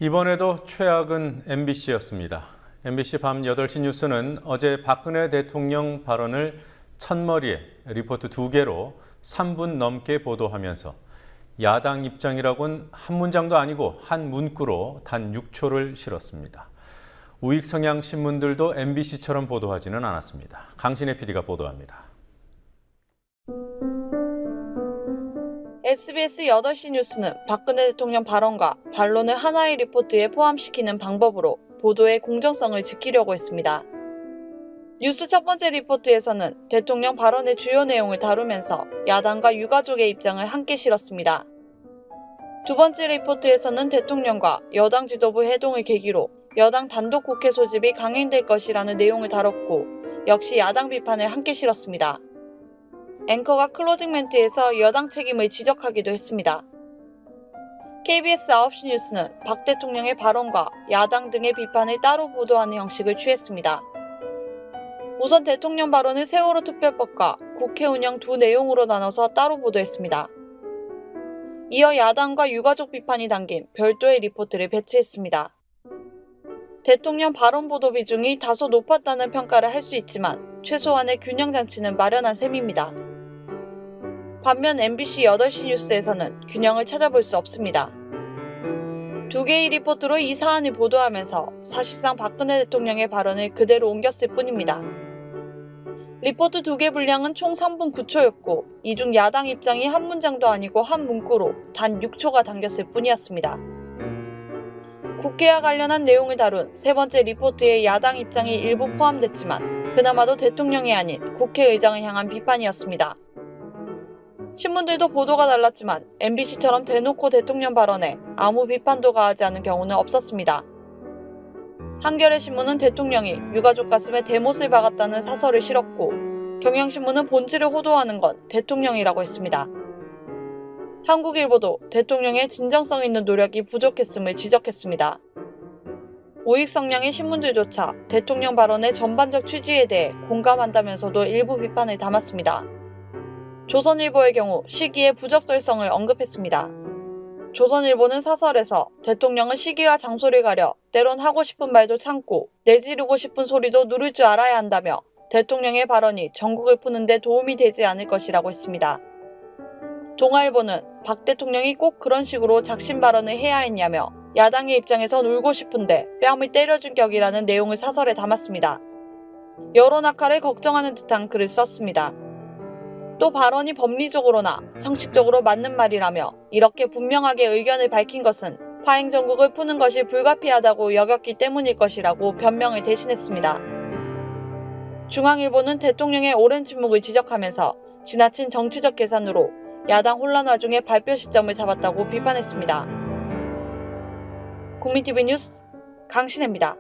이번에도 최악은 MBC였습니다. MBC 밤 8시 뉴스는 어제 박근혜 대통령 발언을 첫머리에 리포트 2개로 3분 넘게 보도하면서 야당 입장이라곤 한 문장도 아니고 한 문구로 단 6초를 실었습니다. 우익 성향 신문들도 MBC처럼 보도하지는 않았습니다. 강신혜 PD가 보도합니다. SBS 8시 뉴스는 박근혜 대통령 발언과 반론을 하나의 리포트에 포함시키는 방법으로 보도의 공정성을 지키려고 했습니다. 뉴스 첫 번째 리포트에서는 대통령 발언의 주요 내용을 다루면서 야당과 유가족의 입장을 함께 실었습니다. 두 번째 리포트에서는 대통령과 여당 지도부 회동을 계기로 여당 단독 국회 소집이 강행될 것이라는 내용을 다뤘고 역시 야당 비판을 함께 실었습니다. 앵커가 클로징 멘트에서 여당 책임을 지적하기도 했습니다. KBS 9시 뉴스는 박 대통령의 발언과 야당 등의 비판을 따로 보도하는 형식을 취했습니다. 우선 대통령 발언을 세월호 특별법과 국회 운영 두 내용으로 나눠서 따로 보도했습니다. 이어 야당과 유가족 비판이 담긴 별도의 리포트를 배치했습니다. 대통령 발언 보도 비중이 다소 높았다는 평가를 할 수 있지만 최소한의 균형 장치는 마련한 셈입니다. 반면 MBC 8시 뉴스에서는 균형을 찾아볼 수 없습니다. 두 개의 리포트로 이 사안을 보도하면서 사실상 박근혜 대통령의 발언을 그대로 옮겼을 뿐입니다. 리포트 2개 분량은 총 3분 9초였고 이 중 야당 입장이 한 문장도 아니고 한 문구로 단 6초가 담겼을 뿐이었습니다. 국회와 관련한 내용을 다룬 세 번째 리포트에 야당 입장이 일부 포함됐지만 그나마도 대통령이 아닌 국회의장을 향한 비판이었습니다. 신문들도 보도가 달랐지만 MBC처럼 대놓고 대통령 발언에 아무 비판도 가하지 않은 경우는 없었습니다. 한겨레 신문은 대통령이 유가족 가슴에 대못을 박았다는 사설을 실었고 경향신문은 본질을 호도하는 건 대통령이라고 했습니다. 한국일보도 대통령의 진정성 있는 노력이 부족했음을 지적했습니다. 우익 성향의 신문들조차 대통령 발언의 전반적 취지에 대해 공감한다면서도 일부 비판을 담았습니다. 조선일보의 경우 시기의 부적절성을 언급했습니다. 조선일보는 사설에서 대통령은 시기와 장소를 가려 때론 하고 싶은 말도 참고 내지르고 싶은 소리도 누를 줄 알아야 한다며 대통령의 발언이 전국을 푸는 데 도움이 되지 않을 것이라고 했습니다. 동아일보는 박 대통령이 꼭 그런 식으로 작심 발언을 해야 했냐며 야당의 입장에선 울고 싶은데 뺨을 때려준 격이라는 내용을 사설에 담았습니다. 여론 악화를 걱정하는 듯한 글을 썼습니다. 또 발언이 법리적으로나 상식적으로 맞는 말이라며 이렇게 분명하게 의견을 밝힌 것은 파행 정국을 푸는 것이 불가피하다고 여겼기 때문일 것이라고 변명을 대신했습니다. 중앙일보는 대통령의 오랜 침묵을 지적하면서 지나친 정치적 계산으로 야당 혼란 와중에 발표 시점을 잡았다고 비판했습니다. 국민TV 뉴스 강신혜입니다.